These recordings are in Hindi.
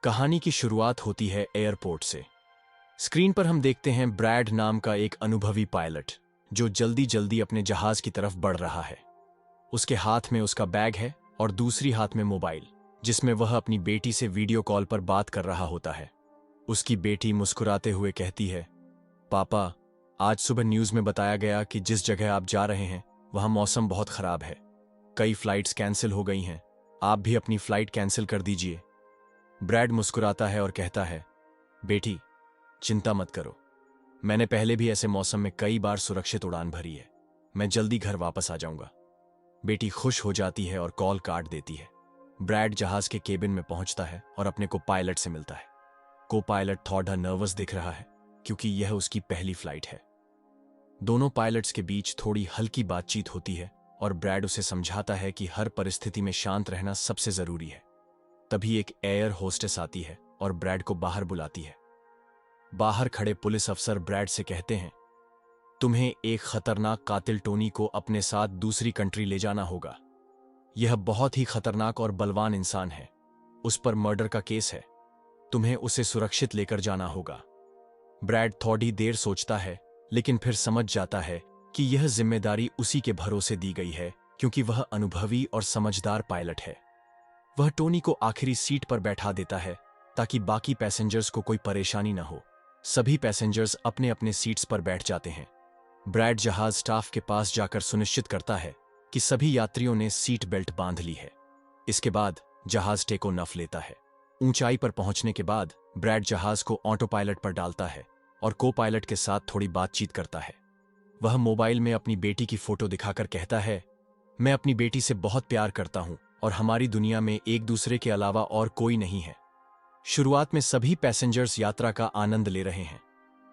कहानी की शुरुआत होती है एयरपोर्ट से। स्क्रीन पर हम देखते हैं ब्रैड नाम का एक अनुभवी पायलट जो जल्दी जल्दी अपने जहाज की तरफ बढ़ रहा है। उसके हाथ में उसका बैग है और दूसरी हाथ में मोबाइल, जिसमें वह अपनी बेटी से वीडियो कॉल पर बात कर रहा होता है। उसकी बेटी मुस्कुराते हुए कहती है, पापा, आज सुबह न्यूज़ में बताया गया कि जिस जगह आप जा रहे हैं वहां मौसम बहुत खराब है। कई फ्लाइट्स कैंसिल हो गई हैं। आप भी अपनी फ्लाइट कैंसिल कर दीजिए। ब्रैड मुस्कुराता है और कहता है, बेटी, चिंता मत करो। मैंने पहले भी ऐसे मौसम में कई बार सुरक्षित उड़ान भरी है। मैं जल्दी घर वापस आ जाऊंगा। बेटी खुश हो जाती है और कॉल काट देती है। ब्रैड जहाज के केबिन में पहुंचता है और अपने को पायलट से मिलता है। को पायलट थोड़ा नर्वस दिख रहा है क्योंकि यह उसकी पहली फ्लाइट है। दोनों पायलट्स के बीच थोड़ी हल्की बातचीत होती है और ब्रैड उसे समझाता है कि हर परिस्थिति में शांत रहना सबसे जरूरी है। तभी एक एयर होस्टेस आती है और ब्रैड को बाहर बुलाती है। बाहर खड़े पुलिस अफसर ब्रैड से कहते हैं, तुम्हें एक खतरनाक कातिल टोनी को अपने साथ दूसरी कंट्री ले जाना होगा। यह बहुत ही खतरनाक और बलवान इंसान है। उस पर मर्डर का केस है। तुम्हें उसे सुरक्षित लेकर जाना होगा। ब्रैड थोड़ी देर सोचता है, लेकिन फिर समझ जाता है कि यह जिम्मेदारी उसी के भरोसे दी गई है क्योंकि वह अनुभवी और समझदार पायलट है। वह टोनी को आखिरी सीट पर बैठा देता है ताकि बाकी पैसेंजर्स को कोई परेशानी न हो। सभी पैसेंजर्स अपने अपने सीट्स पर बैठ जाते हैं। ब्रैड जहाज स्टाफ के पास जाकर सुनिश्चित करता है कि सभी यात्रियों ने सीट बेल्ट बांध ली है। इसके बाद जहाज टेको नफ लेता है। ऊंचाई पर पहुंचने के बाद ब्रैड जहाज को ऑटो पायलट पर डालता है और को पायलट के साथ थोड़ी बातचीत करता है। वह मोबाइल में अपनी बेटी की फोटो दिखाकर कहता है, मैं अपनी बेटी से बहुत प्यार करता हूं और हमारी दुनिया में एक दूसरे के अलावा और कोई नहीं है। शुरुआत में सभी पैसेंजर्स यात्रा का आनंद ले रहे हैं।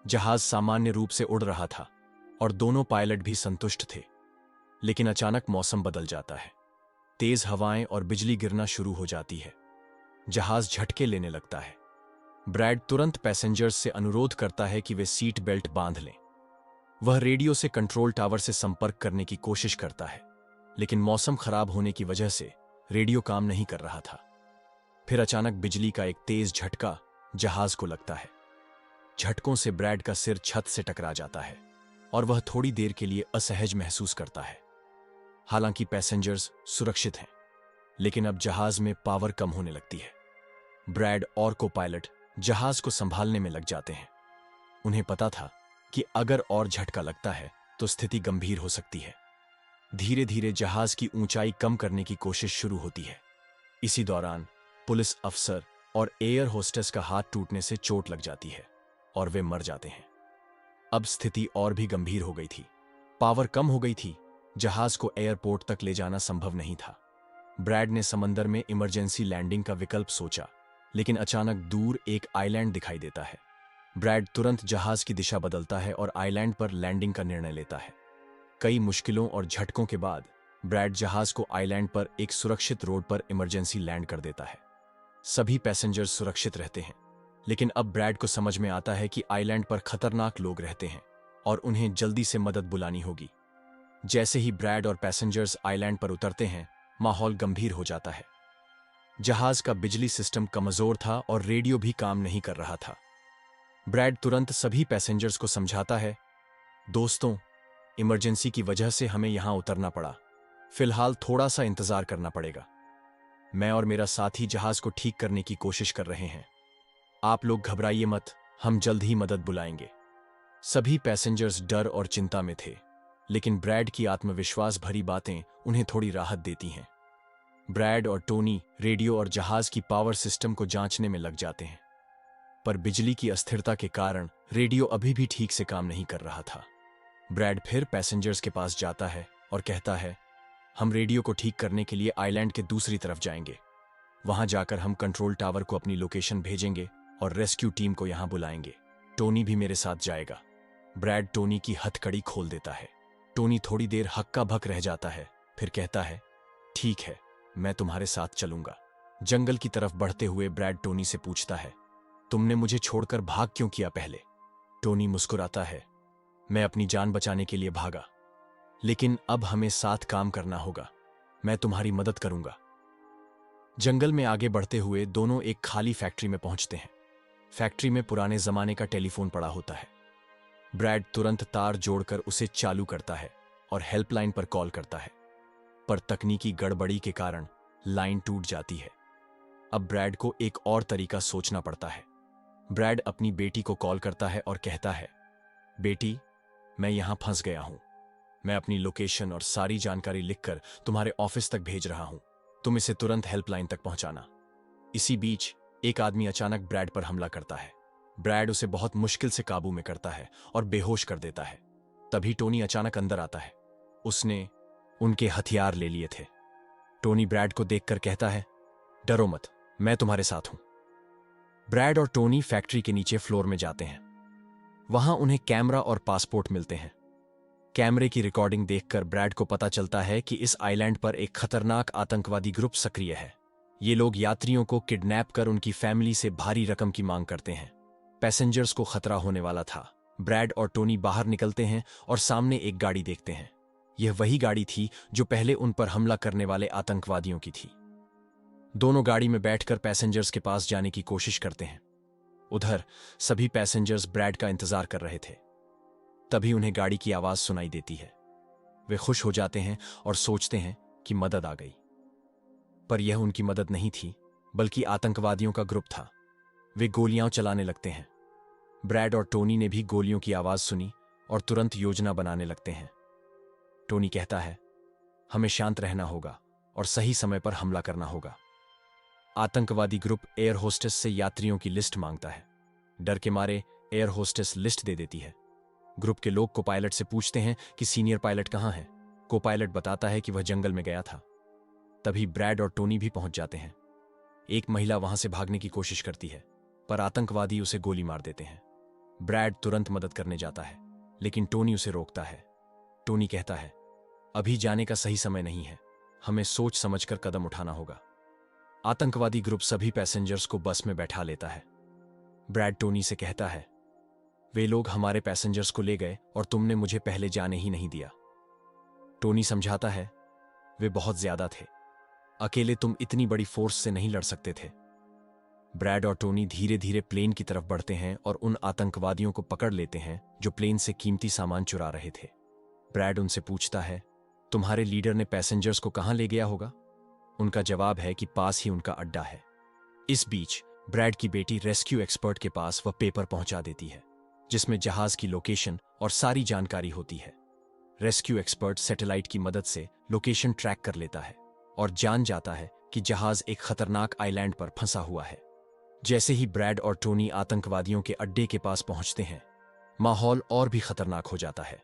जहाज सामान्य रूप से उड़ रहा था और दोनों पायलट भी संतुष्ट थे। लेकिन अचानक मौसम बदल जाता है। तेज हवाएं और बिजली गिरना शुरू हो जाती है। जहाज झटके लेने लगता है। ब्रैड तुरंत पैसेंजर्स से अनुरोध करता है कि वे सीट बेल्ट बांध लें। वह रेडियो से कंट्रोल टावर से संपर्क करने की कोशिश करता है, लेकिन मौसम खराब होने की वजह से रेडियो काम नहीं कर रहा था। फिर अचानक बिजली का एक तेज झटका जहाज को लगता है। झटकों से ब्रैड का सिर छत से टकरा जाता है और वह थोड़ी देर के लिए असहज महसूस करता है। हालांकि पैसेंजर्स सुरक्षित हैं, लेकिन अब जहाज में पावर कम होने लगती है। ब्रैड और को पायलट जहाज को संभालने में लग जाते हैं। उन्हें पता था कि अगर और झटका लगता है तो स्थिति गंभीर हो सकती है। धीरे धीरे जहाज की ऊंचाई कम करने की कोशिश शुरू होती है। इसी दौरान पुलिस अफसर और एयर होस्टेस का हाथ टूटने से चोट लग जाती है और वे मर जाते हैं। अब स्थिति और भी गंभीर हो गई थी। पावर कम हो गई थी। जहाज को एयरपोर्ट तक ले जाना संभव नहीं था। ब्रैड ने समंदर में इमरजेंसी लैंडिंग का विकल्प सोचा, लेकिन अचानक दूर एक आइलैंड दिखाई देता है। ब्रैड तुरंत जहाज की दिशा बदलता है और आइलैंड पर लैंडिंग का निर्णय लेता है। कई मुश्किलों और झटकों के बाद ब्रैड जहाज को आइलैंड पर एक सुरक्षित रोड पर इमरजेंसी लैंड कर देता है। सभी पैसेंजर्स सुरक्षित रहते हैं, लेकिन अब ब्रैड को समझ में आता है कि आइलैंड पर खतरनाक लोग रहते हैं और उन्हें जल्दी से मदद बुलानी होगी। जैसे ही ब्रैड और पैसेंजर्स आइलैंड पर उतरते हैं, माहौल गंभीर हो जाता है। जहाज का बिजली सिस्टम कमजोर था और रेडियो भी काम नहीं कर रहा था। ब्रैड तुरंत सभी पैसेंजर्स को समझाता है, दोस्तों, इमरजेंसी की वजह से हमें यहां उतरना पड़ा। फिलहाल थोड़ा सा इंतजार करना पड़ेगा। मैं और मेरा साथी जहाज को ठीक करने की कोशिश कर रहे हैं। आप लोग घबराइए मत, हम जल्द ही मदद बुलाएंगे। सभी पैसेंजर्स डर और चिंता में थे, लेकिन ब्रैड की आत्मविश्वास भरी बातें उन्हें थोड़ी राहत देती हैं। ब्रैड और टोनी रेडियो और जहाज की पावर सिस्टम को जांचने में लग जाते हैं, पर बिजली की अस्थिरता के कारण रेडियो अभी भी ठीक से काम नहीं कर रहा था। ब्रैड फिर पैसेंजर्स के पास जाता है और कहता है, हम रेडियो को ठीक करने के लिए आइलैंड के दूसरी तरफ जाएंगे। वहां जाकर हम कंट्रोल टावर को अपनी लोकेशन भेजेंगे और रेस्क्यू टीम को यहां बुलाएंगे। टोनी भी मेरे साथ जाएगा। ब्रैड टोनी की हथकड़ी खोल देता है। टोनी थोड़ी देर हक्का बक रह जाता है, फिर कहता है, ठीक है, मैं तुम्हारे साथ चलूंगा। जंगल की तरफ बढ़ते हुए ब्रैड टोनी से पूछता है, तुमने मुझे छोड़कर भाग क्यों किया पहले? टोनी मुस्कुराता है, मैं अपनी जान बचाने के लिए भागा, लेकिन अब हमें साथ काम करना होगा। मैं तुम्हारी मदद करूंगा। जंगल में आगे बढ़ते हुए दोनों एक खाली फैक्ट्री में पहुंचते हैं। फैक्ट्री में पुराने जमाने का टेलीफोन पड़ा होता है। ब्रैड तुरंत तार जोड़कर उसे चालू करता है और हेल्पलाइन पर कॉल करता है, पर तकनीकी गड़बड़ी के कारण लाइन टूट जाती है। अब ब्रैड को एक और तरीका सोचना पड़ता है। ब्रैड अपनी बेटी को कॉल करता है और कहता है, बेटी, मैं यहां फंस गया हूं। मैं अपनी लोकेशन और सारी जानकारी लिखकर तुम्हारे ऑफिस तक भेज रहा हूं। तुम इसे तुरंत हेल्पलाइन तक पहुंचाना। इसी बीच एक आदमी अचानक ब्रैड पर हमला करता है। ब्रैड उसे बहुत मुश्किल से काबू में करता है और बेहोश कर देता है। तभी टोनी अचानक अंदर आता है। उसने उनके हथियार ले लिए थे। टोनी ब्रैड को देखकर कहता है, डरो मत, मैं तुम्हारे साथ हूं। ब्रैड और टोनी फैक्ट्री के नीचे फ्लोर में जाते हैं। वहां उन्हें कैमरा और पासपोर्ट मिलते हैं। कैमरे की रिकॉर्डिंग देखकर ब्रैड को पता चलता है कि इस आइलैंड पर एक खतरनाक आतंकवादी ग्रुप सक्रिय है। ये लोग यात्रियों को किडनैप कर उनकी फैमिली से भारी रकम की मांग करते हैं। पैसेंजर्स को खतरा होने वाला था। ब्रैड और टोनी बाहर निकलते हैं और सामने एक गाड़ी देखते हैं। यह वही गाड़ी थी जो पहले उन पर हमला करने वाले आतंकवादियों की थी। दोनों गाड़ी में बैठकर पैसेंजर्स के पास जाने की कोशिश करते हैं। उधर सभी पैसेंजर्स ब्रैड का इंतजार कर रहे थे। तभी उन्हें गाड़ी की आवाज सुनाई देती है। वे खुश हो जाते हैं और सोचते हैं कि मदद आ गई। पर यह उनकी मदद नहीं थी, बल्कि आतंकवादियों का ग्रुप था। वे गोलियां चलाने लगते हैं। ब्रैड और टोनी ने भी गोलियों की आवाज सुनी और तुरंत योजना बनाने लगते हैं। टोनी कहता है, हमें शांत रहना होगा और सही समय पर हमला करना होगा। आतंकवादी ग्रुप एयर होस्टेस से यात्रियों की लिस्ट मांगता है। डर के मारे एयर होस्टेस लिस्ट दे देती है। ग्रुप के लोग को पायलट से पूछते हैं कि सीनियर पायलट कहां है। को पायलट बताता है कि वह जंगल में गया था। तभी ब्रैड और टोनी भी पहुंच जाते हैं। एक महिला वहां से भागने की कोशिश करती है, पर आतंकवादी उसे गोली मार देते हैं। ब्रैड तुरंत मदद करने जाता है, लेकिन टोनी उसे रोकता है। टोनी कहता है, अभी जाने का सही समय नहीं है, हमें सोच समझकर कदम उठाना होगा। आतंकवादी ग्रुप सभी पैसेंजर्स को बस में बैठा लेता है। ब्रैड टोनी से कहता है, वे लोग हमारे पैसेंजर्स को ले गए और तुमने मुझे पहले जाने ही नहीं दिया। टोनी समझाता है, वे बहुत ज्यादा थे, अकेले तुम इतनी बड़ी फोर्स से नहीं लड़ सकते थे। ब्रैड और टोनी धीरे धीरे प्लेन की तरफ बढ़ते हैं और उन आतंकवादियों को पकड़ लेते हैं जो प्लेन से कीमती सामान चुरा रहे थे। ब्रैड उनसे पूछता है, तुम्हारे लीडर ने पैसेंजर्स को कहां ले गया होगा? उनका जवाब है कि पास ही उनका अड्डा है। इस बीच ब्रैड की बेटी रेस्क्यू एक्सपर्ट के पास वह पेपर पहुंचा देती है जिसमें जहाज की लोकेशन और सारी जानकारी होती है। रेस्क्यू एक्सपर्ट सैटेलाइट की मदद से लोकेशन ट्रैक कर लेता है और जान जाता है कि जहाज एक खतरनाक आइलैंड पर फंसा हुआ है। जैसे ही ब्रैड और टोनी आतंकवादियों के अड्डे के पास पहुंचते हैं, माहौल और भी खतरनाक हो जाता है।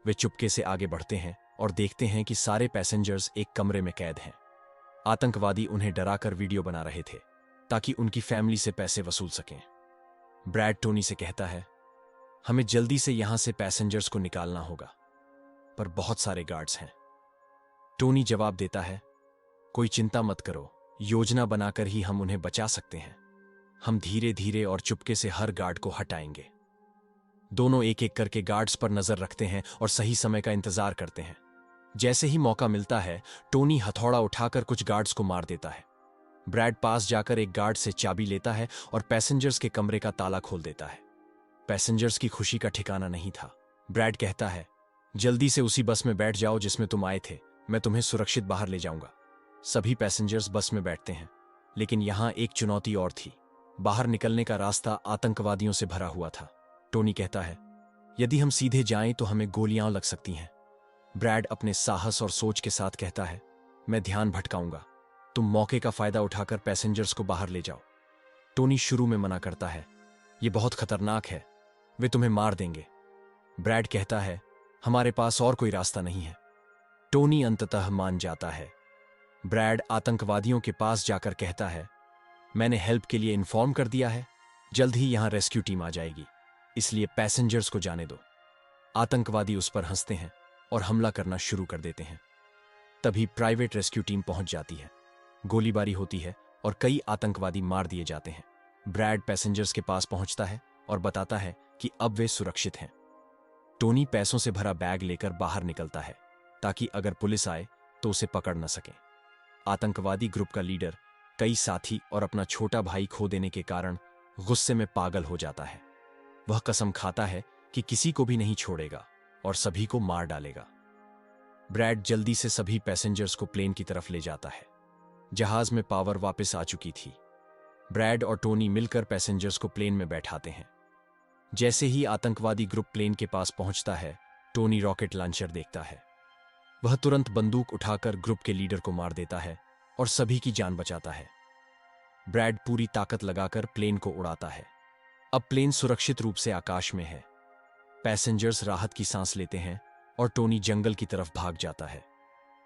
वे चुपके से आगे बढ़ते हैं और देखते हैं कि सारे पैसेंजर्स एक कमरे में कैद हैं। आतंकवादी उन्हें डराकर वीडियो बना रहे थे ताकि उनकी फैमिली से पैसे वसूल सकें। ब्रैड टोनी से कहता है, हमें जल्दी से यहां से पैसेंजर्स को निकालना होगा, पर बहुत सारे गार्ड्स हैं। टोनी जवाब देता है, कोई चिंता मत करो, योजना बनाकर ही हम उन्हें बचा सकते हैं। हम धीरे धीरे और चुपके से हर गार्ड को हटाएंगे। दोनों एक एक करके गार्ड्स पर नजर रखते हैं और सही समय का इंतजार करते हैं। जैसे ही मौका मिलता है, टोनी हथौड़ा उठाकर कुछ गार्ड्स को मार देता है। ब्रैड पास जाकर एक गार्ड से चाबी लेता है और पैसेंजर्स के कमरे का ताला खोल देता है। पैसेंजर्स की खुशी का ठिकाना नहीं था। ब्रैड कहता है, जल्दी से उसी बस में बैठ जाओ जिसमें तुम आए थे, मैं तुम्हें सुरक्षित बाहर ले जाऊंगा। सभी पैसेंजर्स बस में बैठते हैं, लेकिन यहां एक चुनौती और थी। बाहर निकलने का रास्ता आतंकवादियों से भरा हुआ था। टोनी कहता है, यदि हम सीधे जाएं तो हमें गोलियां लग सकती हैं। ब्रैड अपने साहस और सोच के साथ कहता है, मैं ध्यान भटकाऊंगा, तुम मौके का फायदा उठाकर पैसेंजर्स को बाहर ले जाओ। टोनी शुरू में मना करता है, यह बहुत खतरनाक है, वे तुम्हें मार देंगे। ब्रैड कहता है, हमारे पास और कोई रास्ता नहीं है। टोनी अंततः मान जाता है। ब्रैड आतंकवादियों के पास जाकर कहता है, मैंने हेल्प के लिए इन्फॉर्म कर दिया है, जल्द ही यहां रेस्क्यू टीम आ जाएगी, इसलिए पैसेंजर्स को जाने दो। आतंकवादी उस पर हंसते हैं और हमला करना शुरू कर देते हैं। तभी प्राइवेट रेस्क्यू टीम पहुंच जाती है। गोलीबारी होती है और कई आतंकवादी मार दिए जाते हैं। ब्रैड पैसेंजर्स के पास पहुंचता है और बताता है कि अब वे सुरक्षित हैं। टोनी पैसों से भरा बैग लेकर बाहर निकलता है, ताकि अगर पुलिस आए तो उसे पकड़ न सके। आतंकवादी ग्रुप का लीडर कई साथी और अपना छोटा भाई खो देने के कारण गुस्से में पागल हो जाता है। वह कसम खाता है कि किसी को भी नहीं छोड़ेगा और सभी को मार डालेगा। ब्रैड जल्दी से सभी पैसेंजर्स को प्लेन की तरफ ले जाता है। जहाज में पावर वापस आ चुकी थी। ब्रैड और टोनी मिलकर पैसेंजर्स को प्लेन में बैठाते हैं। जैसे ही आतंकवादी ग्रुप प्लेन के पास पहुंचता है, टोनी रॉकेट लॉन्चर देखता है। वह तुरंत बंदूक उठाकर ग्रुप के लीडर को मार देता है और सभी की जान बचाता है। ब्रैड पूरी ताकत लगाकर प्लेन को उड़ाता है। अब प्लेन सुरक्षित रूप से आकाश में है। पैसेंजर्स राहत की सांस लेते हैं और टोनी जंगल की तरफ भाग जाता है।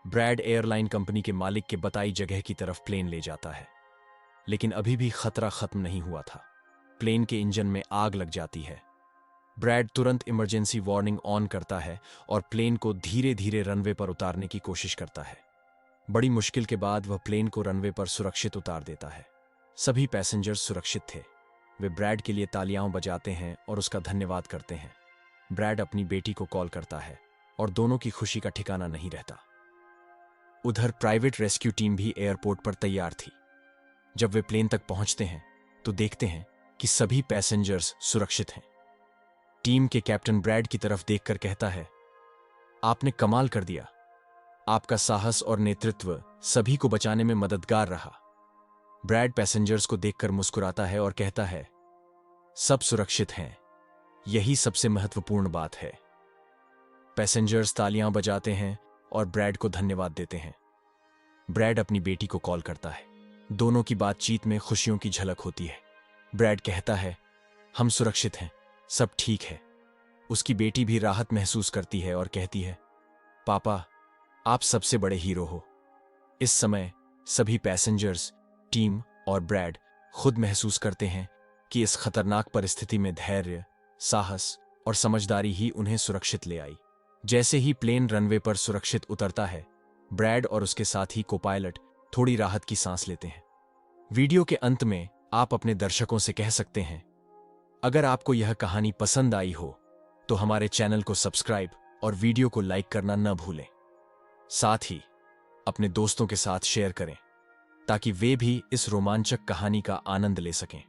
ब्रैड एयरलाइन कंपनी के मालिक के बताई जगह की तरफ प्लेन ले जाता है, लेकिन अभी भी खतरा खत्म नहीं हुआ था। प्लेन के इंजन में आग लग जाती है। ब्रैड तुरंत इमरजेंसी वार्निंग ऑन करता है और प्लेन को धीरे धीरे रनवे पर उतारने की कोशिश करता है। बड़ी मुश्किल के बाद वह प्लेन को रनवे पर सुरक्षित उतार देता है। सभी पैसेंजर्स सुरक्षित थे। वे ब्रैड के लिए तालियां बजाते हैं और उसका धन्यवाद करते हैं। ब्रैड अपनी बेटी को कॉल करता है और दोनों की खुशी का ठिकाना नहीं रहता। उधर प्राइवेट रेस्क्यू टीम भी एयरपोर्ट पर तैयार थी। जब वे प्लेन तक पहुंचते हैं तो देखते हैं कि सभी पैसेंजर्स सुरक्षित हैं। टीम के कैप्टन ब्रैड की तरफ देखकर कहता है, आपने कमाल कर दिया। आपका साहस और नेतृत्व सभी को बचाने में मददगार रहा। ब्रैड पैसेंजर्स को देखकर मुस्कुराता है और कहता है, सब सुरक्षित हैं, यही सबसे महत्वपूर्ण बात है। पैसेंजर्स तालियां बजाते हैं और ब्रैड को धन्यवाद देते हैं। ब्रैड अपनी बेटी को कॉल करता है। दोनों की बातचीत में खुशियों की झलक होती है। ब्रैड कहता है, हम सुरक्षित हैं, सब ठीक है। उसकी बेटी भी राहत महसूस करती है और कहती है, पापा, आप सबसे बड़े हीरो हो। इस समय सभी पैसेंजर्स, टीम और ब्रैड खुद महसूस करते हैं कि इस खतरनाक परिस्थिति में धैर्य, साहस और समझदारी ही उन्हें सुरक्षित ले आई। जैसे ही प्लेन रनवे पर सुरक्षित उतरता है, ब्रैड और उसके साथी को पायलट थोड़ी राहत की सांस लेते हैं। वीडियो के अंत में आप अपने दर्शकों से कह सकते हैं, अगर आपको यह कहानी पसंद आई हो तो हमारे चैनल को सब्सक्राइब और वीडियो को लाइक करना न भूलें। साथ ही अपने दोस्तों के साथ शेयर करें ताकि वे भी इस रोमांचक कहानी का आनंद ले सकें।